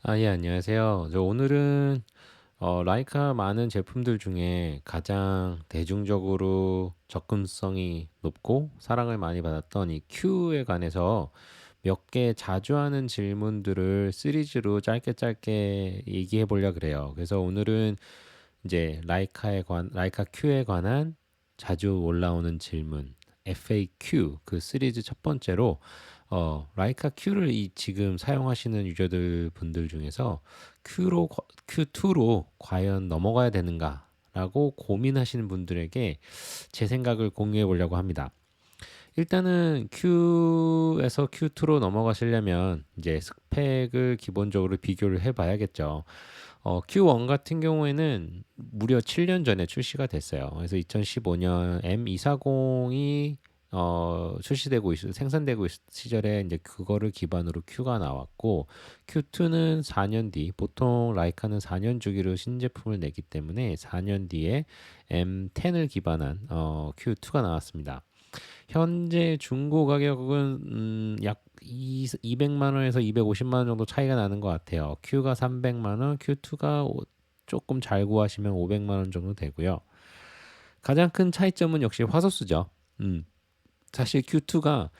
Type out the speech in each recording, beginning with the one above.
예, 안녕하세요. 오늘은 라이카 많은 제품들 중에 가장 대중적으로 접근성이 높고 사랑을 많이 받았던 이 Q에 관해서 몇 개 자주 하는 질문들을 시리즈로 짧게 짧게 얘기해 보려 그래요. 그래서 오늘은 이제 라이카 Q에 관한 자주 올라오는 질문 FAQ 그 시리즈 첫 번째로 라이카 Q를 지금 사용하시는 유저들 분들 중에서 Q2로 과연 넘어가야 되는가라고 고민하시는 분들에게 제 생각을 공유해 보려고 합니다. 일단은 Q에서 Q2로 넘어가시려면 이제 스펙을 기본적으로 비교를 해 봐야겠죠. Q1 같은 경우에는 무려 7년 전에 출시가 됐어요. 그래서 2015년 M240이 생산되고 있을 시절에 이제 그거를 기반으로 Q가 나왔고, Q2는 4년 뒤, 보통 라이카는 4년 주기로 신제품을 내기 때문에 4년 뒤에 M10을 기반한 Q2가 나왔습니다. 현재 중고 가격은 약 200만 원에서 250만 원 정도 차이가 나는 것 같아요. Q가 300만 원, Q2가 조금 잘 구하시면 500만 원 정도 되고요. 가장 큰 차이점은 역시 화소수죠. 사실 Q2가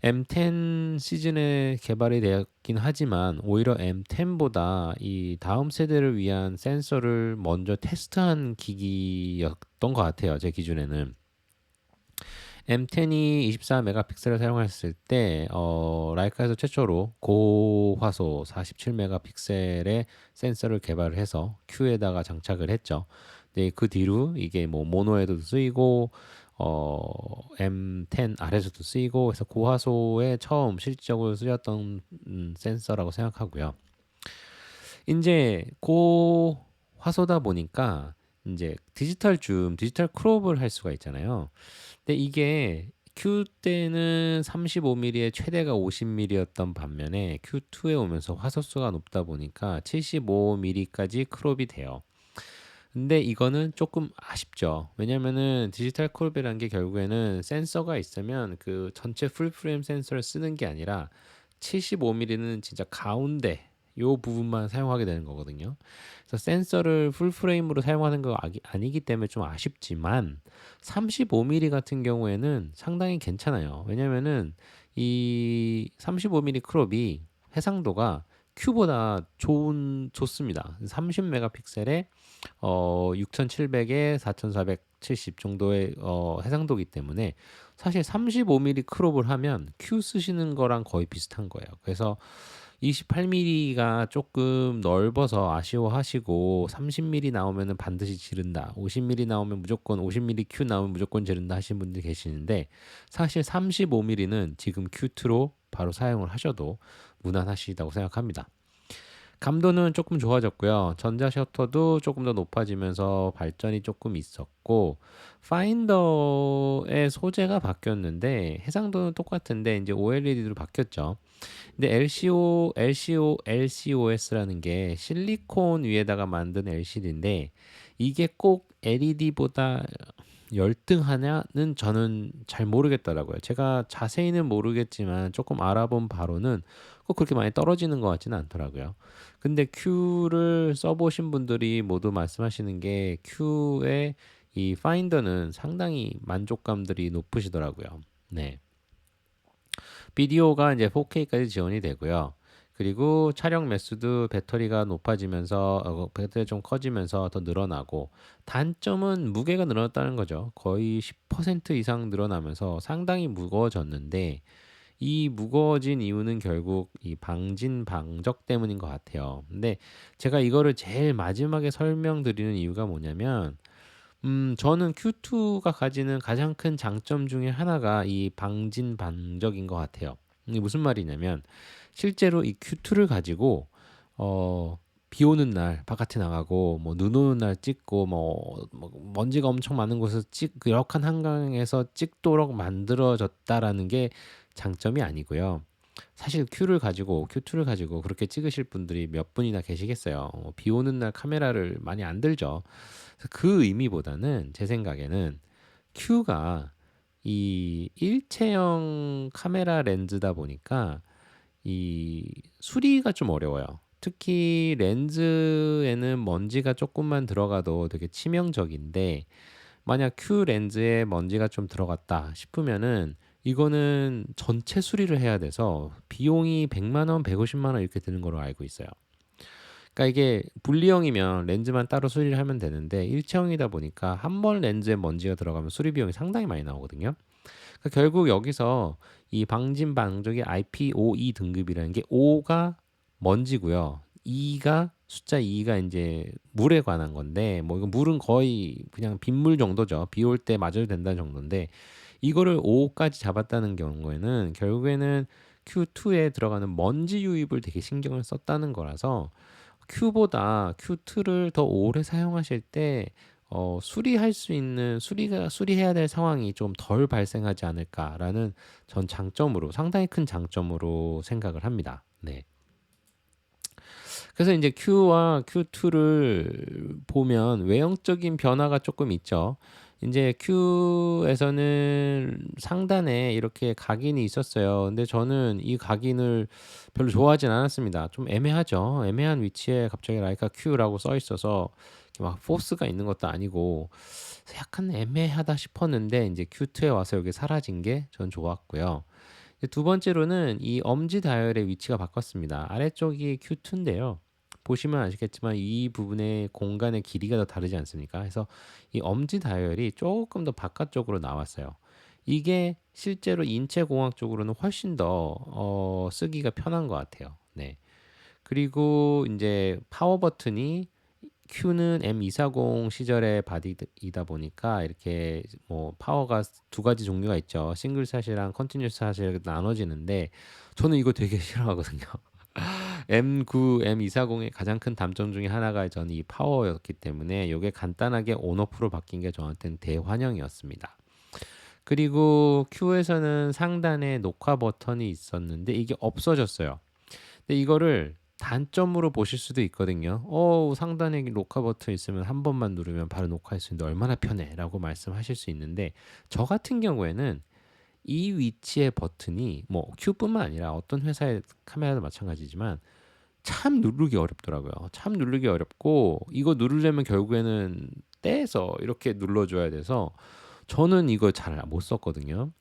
M10 시즌에 개발이 되었긴 하지만 오히려 M10보다 이 다음 세대를 위한 센서를 먼저 테스트한 기기였던 것 같아요. 제 기준에는. M10이 24 메가픽셀을 사용했을 때 라이카에서 최초로 고화소 47 메가픽셀의 센서를 개발을 해서 Q에다가 장착을 했죠. 네, 그 뒤로 이게 뭐 모노에도 쓰이고 M10 아래서도 쓰이고 해서 고화소에 처음 실질적으로 쓰였던 센서라고 생각하고요. 이제 고화소다 보니까 이제 디지털 크롭을 할 수가 있잖아요. 근데 이게 Q 때는 35mm의 최대가 50mm였던 반면에 Q2에 오면서 화소수가 높다 보니까 75mm까지 크롭이 돼요. 근데 이거는 조금 아쉽죠. 왜냐면은 디지털 크롭이라는 게 결국에는 센서가 있으면 그 전체 풀프레임 센서를 쓰는 게 아니라 75mm는 진짜 가운데 요 부분만 사용하게 되는 거거든요. 그래서 센서를 풀프레임으로 사용하는 거 아니기 때문에 좀 아쉽지만 35mm 같은 경우에는 상당히 괜찮아요. 왜냐면은 이 35mm 크롭이 해상도가 Q보다 좋습니다. 30 메가픽셀에 6700에 4470 정도의 해상도기 때문에 사실 35mm 크롭을 하면 Q 쓰시는 거랑 거의 비슷한 거예요. 그래서 28mm가 조금 넓어서 아쉬워하시고 30mm 나오면은 반드시 지른다. 50mm 나오면 무조건 50mm Q 나오면 무조건 지른다 하시는 분들이 계시는데 사실 35mm는 지금 Q2로 바로 사용을 하셔도 무난하시다고 생각합니다. 감도는 조금 좋아졌고요. 전자 셔터도 조금 더 높아지면서 발전이 조금 있었고, 파인더의 소재가 바뀌었는데, 해상도는 똑같은데, 이제 OLED로 바뀌었죠. 근데 LCOS라는 게 실리콘 위에다가 만든 LCD인데, 이게 꼭 LED보다 열등하냐는 저는 잘 모르겠더라고요. 제가 자세히는 모르겠지만 조금 알아본 바로는 꼭 그렇게 많이 떨어지는 것 같지는 않더라고요. 근데 Q를 써보신 분들이 모두 말씀하시는 게 Q의 이 파인더는 상당히 만족감들이 높으시더라고요. 네. 비디오가 이제 4K까지 지원이 되고요. 그리고 촬영 매수도 배터리가 높아지면서 배터리 좀 커지면서 더 늘어나고 단점은 무게가 늘어났다는 거죠. 거의 10% 이상 늘어나면서 상당히 무거워졌는데 이 무거워진 이유는 결국 이 방진 방적 때문인 것 같아요. 근데 제가 이거를 제일 마지막에 설명드리는 이유가 뭐냐면 저는 Q2가 가지는 가장 큰 장점 중에 하나가 이 방진방적인 것 같아요. 이게 무슨 말이냐면 실제로 이 Q2를 가지고 어, 비 오는 날 바깥에 나가고 뭐 눈 오는 날 찍고 뭐 먼지가 엄청 많은 곳에서 그 역한 한강에서 찍도록 만들어졌다라는 게 장점이 아니고요. 사실 Q2를 가지고 그렇게 찍으실 분들이 몇 분이나 계시겠어요. 비 오는 날 카메라를 많이 안 들죠. 그 의미보다는 제 생각에는 Q가 이 일체형 카메라 렌즈다 보니까 이 수리가 좀 어려워요. 특히 렌즈에는 먼지가 조금만 들어가도 되게 치명적인데 만약 Q 렌즈에 먼지가 좀 들어갔다 싶으면은 이거는 전체 수리를 해야 돼서 비용이 100만 원, 150만 원 이렇게 드는 걸로 알고 있어요. 그러니까 이게 분리형이면 렌즈만 따로 수리를 하면 되는데 일체형이다 보니까 한 번 렌즈에 먼지가 들어가면 수리 비용이 상당히 많이 나오거든요. 그러니까 결국 여기서 이 방진 방적이 IPOE 등급이라는 게 O가 먼지고요. E가 숫자 2가 이제 물에 관한 건데 뭐 이거 물은 거의 그냥 빗물 정도죠. 비 올 때 맞아도 된다는 정도인데 이거를 5까지 잡았다는 경우에는 결국에는 Q2에 들어가는 먼지 유입을 되게 신경을 썼다는 거라서 Q보다 Q2를 더 오래 사용하실 때 수리할 수 있는 수리해야 될 상황이 좀 덜 발생하지 않을까라는 전 장점으로 상당히 큰 장점으로 생각을 합니다. 네. 그래서 이제 Q와 Q2를 보면 외형적인 변화가 조금 있죠. 이제 Q에서는 상단에 이렇게 각인이 있었어요. 근데 저는 이 각인을 별로 좋아하진 않았습니다. 좀 애매하죠. 애매한 위치에 갑자기 라이카 Q라고 써 있어서 막 포스가 있는 것도 아니고 약간 애매하다 싶었는데 이제 Q2에 와서 여기 사라진 게 전 좋았고요. 두 번째로는 이 엄지 다이얼의 위치가 바꿨습니다. 아래쪽이 Q2인데요. 보시면 아시겠지만 이 부분의 공간의 길이가 더 다르지 않습니까? 그래서 이 엄지 다이얼이 조금 더 바깥쪽으로 나왔어요. 이게 실제로 인체공학적으로는 훨씬 더 쓰기가 편한 것 같아요. 네. 그리고 이제 파워 버튼이 Q는 M240 시절의 바디이다 보니까 이렇게 뭐 파워가 두 가지 종류가 있죠. 싱글샷이랑 컨티뉴스 샷이 이렇게 나눠지는데 저는 이거 되게 싫어하거든요. M9, M240의 가장 큰 단점 중에 하나가 저는 이 파워였기 때문에 이게 간단하게 온오프로 바뀐 게 저한테는 대환영이었습니다. 그리고 Q에서는 상단에 녹화 버튼이 있었는데 이게 없어졌어요. 근데 이거를 단점으로 보실 수도 있거든요. 상단에 녹화 버튼 있으면 한 번만 누르면 바로 녹화할 수 있는데 얼마나 편해 라고 말씀하실 수 있는데 저 같은 경우에는 이 위치의 버튼이 뭐 Q뿐만 아니라 어떤 회사의 카메라도 마찬가지지만 참 누르기 어렵더라고요. 참 누르기 어렵고 이거 누르려면 결국에는 떼서 이렇게 눌러줘야 돼서 저는 이거 잘 못 썼거든요.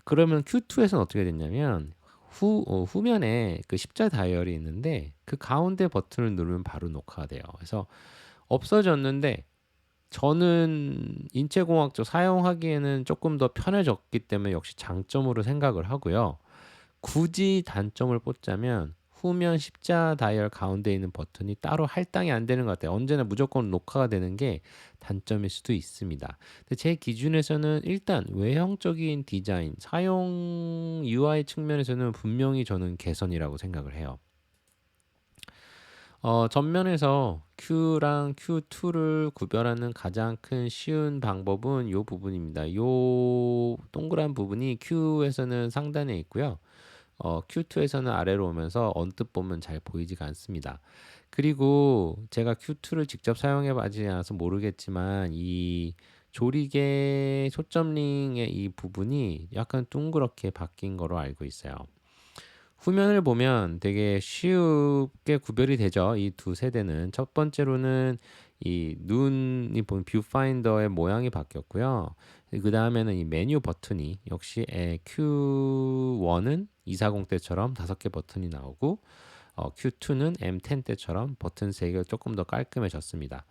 그러면 Q2에서는 어떻게 됐냐면 후면에 그 십자 다이얼이 있는데 그 가운데 버튼을 누르면 바로 녹화가 돼요. 그래서 없어졌는데 저는 인체공학적 사용하기에는 조금 더 편해졌기 때문에 역시 장점으로 생각을 하고요. 굳이 단점을 뽑자면 후면 십자 다이얼 가운데 있는 버튼이 따로 할당이 안 되는 것 같아요. 언제나 무조건 녹화가 되는 게 단점일 수도 있습니다. 근데 제 기준에서는 일단 외형적인 디자인, 사용 UI 측면에서는 분명히 저는 개선이라고 생각을 해요. 전면에서 Q랑 Q2를 구별하는 가장 큰 쉬운 방법은 이 부분입니다. 이 동그란 부분이 Q에서는 상단에 있고요. Q2에서는 아래로 오면서 언뜻 보면 잘 보이지가 않습니다. 그리고 제가 Q2를 직접 사용해 보지 않아서 모르겠지만 이 조리개 초점링의 이 부분이 약간 둥그렇게 바뀐 거로 알고 있어요. 후면을 보면 되게 쉽게 구별이 되죠. 이 두 세대는. 첫 번째로는 이 눈이 보면 뷰파인더의 모양이 바뀌었고요. 그 다음에는 이 메뉴 버튼이 역시 Q1은 240 때처럼 5개 버튼이 나오고 Q2는 M10 때처럼 버튼 3개가 조금 더 깔끔해졌습니다.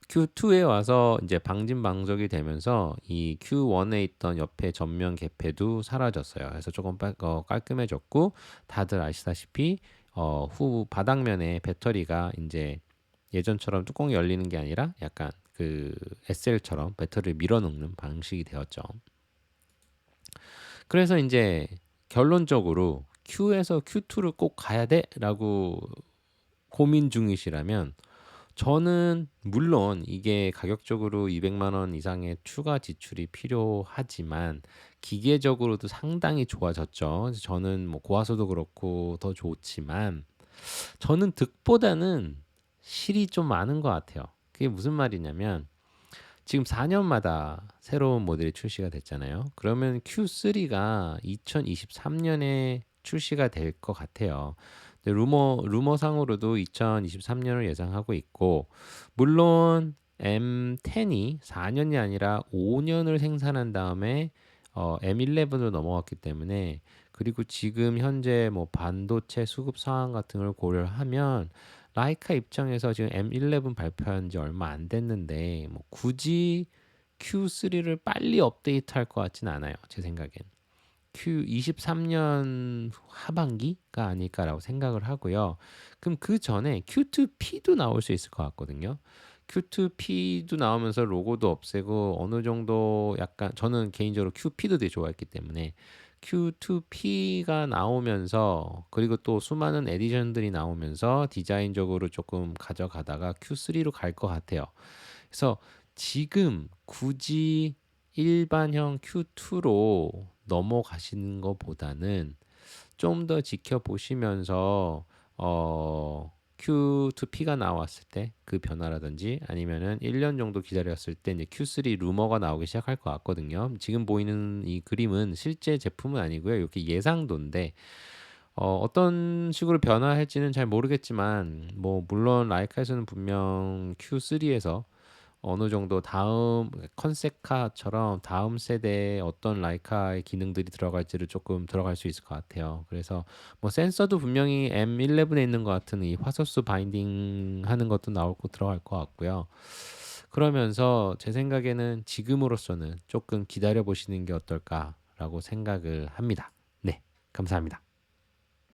Q2에 와서 이제 방진방적이 되면서 이 Q1에 있던 옆에 전면 개폐도 사라졌어요. 그래서 조금 깔끔해졌고 다들 아시다시피 후 바닥면에 배터리가 이제 예전처럼 뚜껑이 열리는 게 아니라 약간 그 SL처럼 배터리를 밀어넣는 방식이 되었죠. 그래서 이제 결론적으로 Q에서 Q2를 꼭 가야 돼라고 고민 중이시라면 저는 물론 이게 가격적으로 200만 원 이상의 추가 지출이 필요하지만 기계적으로도 상당히 좋아졌죠. 그래서 저는 뭐 고화소도 그렇고 더 좋지만 저는 득보다는 실이 좀 많은 것 같아요. 그게 무슨 말이냐면 지금 4년마다 새로운 모델이 출시가 됐잖아요. 그러면 Q3가 2023년에 출시가 될 것 같아요. 이제 루머상으로도 2023년을 예상하고 있고, 물론 M10이 4년이 아니라 5년을 생산한 다음에 M11으로 넘어갔기 때문에, 그리고 지금 현재 뭐 반도체 수급 상황 같은 걸 고려하면 라이카 입장에서 지금 M11 발표한 지 얼마 안 됐는데 뭐 굳이 Q3를 빨리 업데이트할 것 같진 않아요. 제 생각엔. Q23년 하반기가 아닐까라고 생각을 하고요. 그럼 그 전에 Q2P도 나올 수 있을 것 같거든요. Q2P도 나오면서 로고도 없애고 어느 정도 약간, 저는 개인적으로 QP도 되게 좋아했기 때문에 Q2P가 나오면서, 그리고 또 수많은 에디션들이 나오면서 디자인적으로 조금 가져가다가 Q3로 갈 것 같아요. 그래서 지금 굳이 일반형 Q2로 넘어가시는 것보다는 좀 더 지켜보시면서 Q2P가 나왔을 때 그 변화라든지, 아니면은 1년 정도 기다렸을 때 이제 Q3 루머가 나오기 시작할 것 같거든요. 지금 보이는 이 그림은 실제 제품은 아니고요. 이렇게 예상도인데 어떤 식으로 변화할지는 잘 모르겠지만, 뭐 물론 라이카에서는 분명 Q3에서 어느 정도 다음 컨셉카처럼 다음 세대에 어떤 라이카의 기능들이 들어갈지를 조금 들어갈 수 있을 것 같아요. 그래서 뭐 센서도 분명히 M11에 있는 것 같은 이 화소수 바인딩 하는 것도 나올 거 들어갈 것 같고요. 그러면서 제 생각에는 지금으로서는 조금 기다려 보시는 게 어떨까라고 생각을 합니다. 네, 감사합니다.